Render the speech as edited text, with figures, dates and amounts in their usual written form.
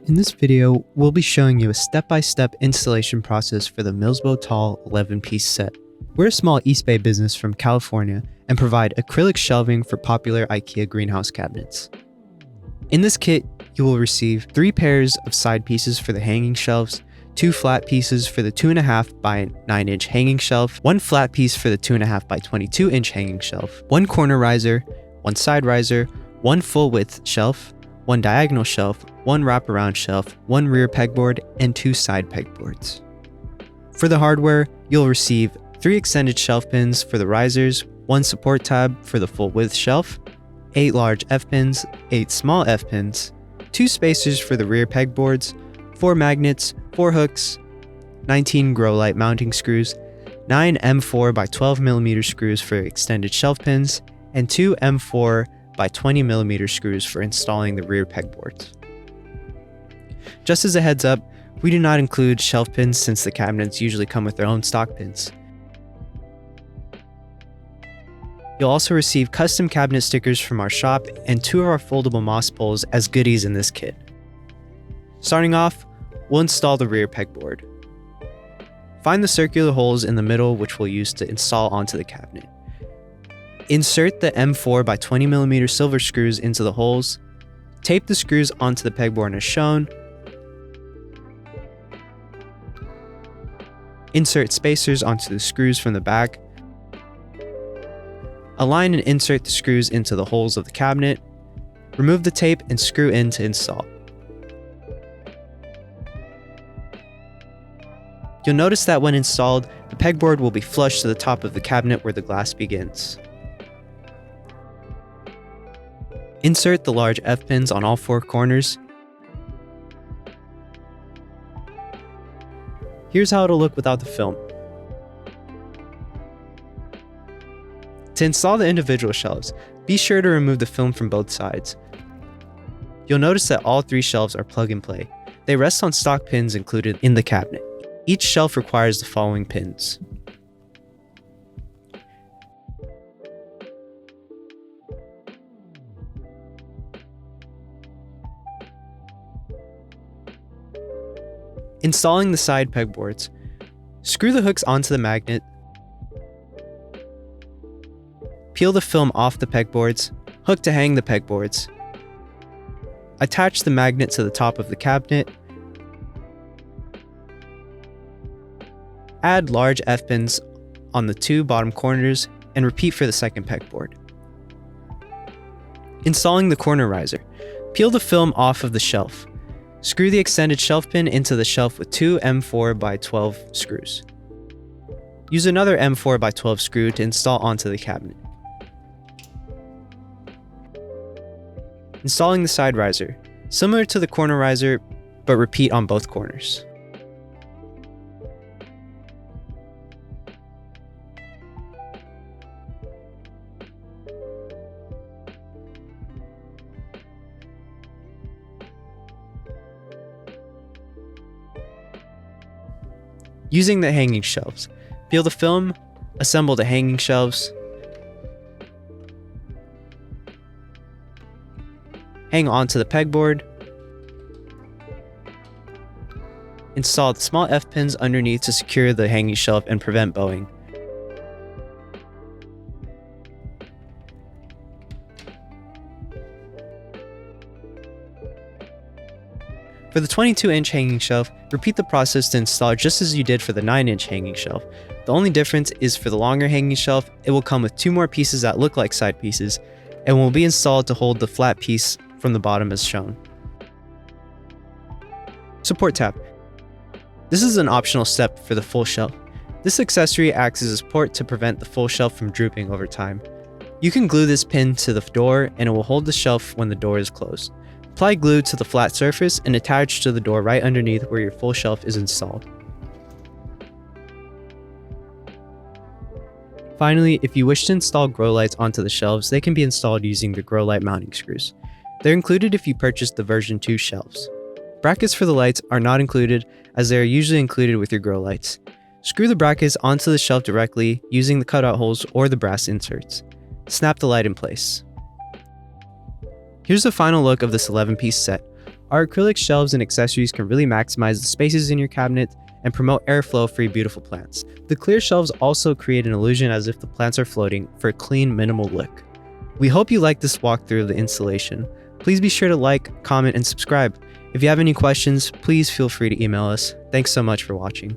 In this video, we'll be showing you a step-by-step installation process for the Milsbo Tall 11-piece set. We're a small East Bay business from California and provide acrylic shelving for popular IKEA greenhouse cabinets. In this kit, you will receive 3 pairs of side pieces for the hanging shelves, 2 flat pieces for the 2.5 by 9 inch hanging shelf, 1 flat piece for the 2.5 by 22 inch hanging shelf, 1 corner riser, 1 side riser, 1 full width shelf, 1 diagonal shelf, 1 wraparound shelf, 1 rear pegboard, and 2 side pegboards. For the hardware, you'll receive 3 extended shelf pins for the risers, 1 support tab for the full width shelf, 8 large F-pins, 8 small F-pins, 2 spacers for the rear pegboards, 4 magnets, 4 hooks, 19 grow light mounting screws, 9 M4 by 12mm screws for extended shelf pins, and 2 M4 by 20mm screws for installing the rear pegboards. Just as a heads up, we do not include shelf pins since the cabinets usually come with their own stock pins. You'll also receive custom cabinet stickers from our shop and 2 of our foldable moss poles as goodies in this kit. Starting off, we'll install the rear pegboard. Find the circular holes in the middle which we'll use to install onto the cabinet. Insert the M4 by 20mm silver screws into the holes. Tape the screws onto the pegboard as shown. Insert spacers onto the screws from the back. Align and insert the screws into the holes of the cabinet. Remove the tape and screw in to install. You'll notice that when installed, the pegboard will be flush to the top of the cabinet where the glass begins. Insert the large F-pins on all 4 corners. Here's how it'll look without the film. To install the individual shelves, be sure to remove the film from both sides. You'll notice that all 3 shelves are plug and play. They rest on stock pins included in the cabinet. Each shelf requires the following pins. Installing the side pegboards. Screw the hooks onto the magnet. Peel the film off the pegboards. Hook to hang the pegboards. Attach the magnet to the top of the cabinet. Add large F-pins on the 2 bottom corners and repeat for the second pegboard. Installing the corner riser. Peel the film off of the shelf. Screw the extended shelf pin into the shelf with 2 M4 by 12 screws. Use another M4 by 12 screw to install onto the cabinet. Installing the side riser. Similar to the corner riser, but repeat on both corners. Using the hanging shelves. Peel the film, assemble the hanging shelves, hang onto the pegboard, install the small F-pins underneath to secure the hanging shelf and prevent bowing. For the 22-inch hanging shelf, repeat the process to install just as you did for the 9-inch hanging shelf. The only difference is for the longer hanging shelf, it will come with 2 more pieces that look like side pieces, and will be installed to hold the flat piece from the bottom as shown. Support tab. This is an optional step for the full shelf. This accessory acts as a support to prevent the full shelf from drooping over time. You can glue this pin to the door and it will hold the shelf when the door is closed. Apply glue to the flat surface and attach to the door right underneath where your full shelf is installed. Finally, if you wish to install grow lights onto the shelves, they can be installed using the grow light mounting screws. They're included if you purchase the version 2 shelves. Brackets for the lights are not included as they are usually included with your grow lights. Screw the brackets onto the shelf directly using the cutout holes or the brass inserts. Snap the light in place. Here's the final look of this 11-piece set. Our acrylic shelves and accessories can really maximize the spaces in your cabinet and promote airflow for your beautiful plants. The clear shelves also create an illusion as if the plants are floating for a clean, minimal look. We hope you liked this walkthrough of the installation. Please be sure to like, comment, and subscribe. If you have any questions, please feel free to email us. Thanks so much for watching.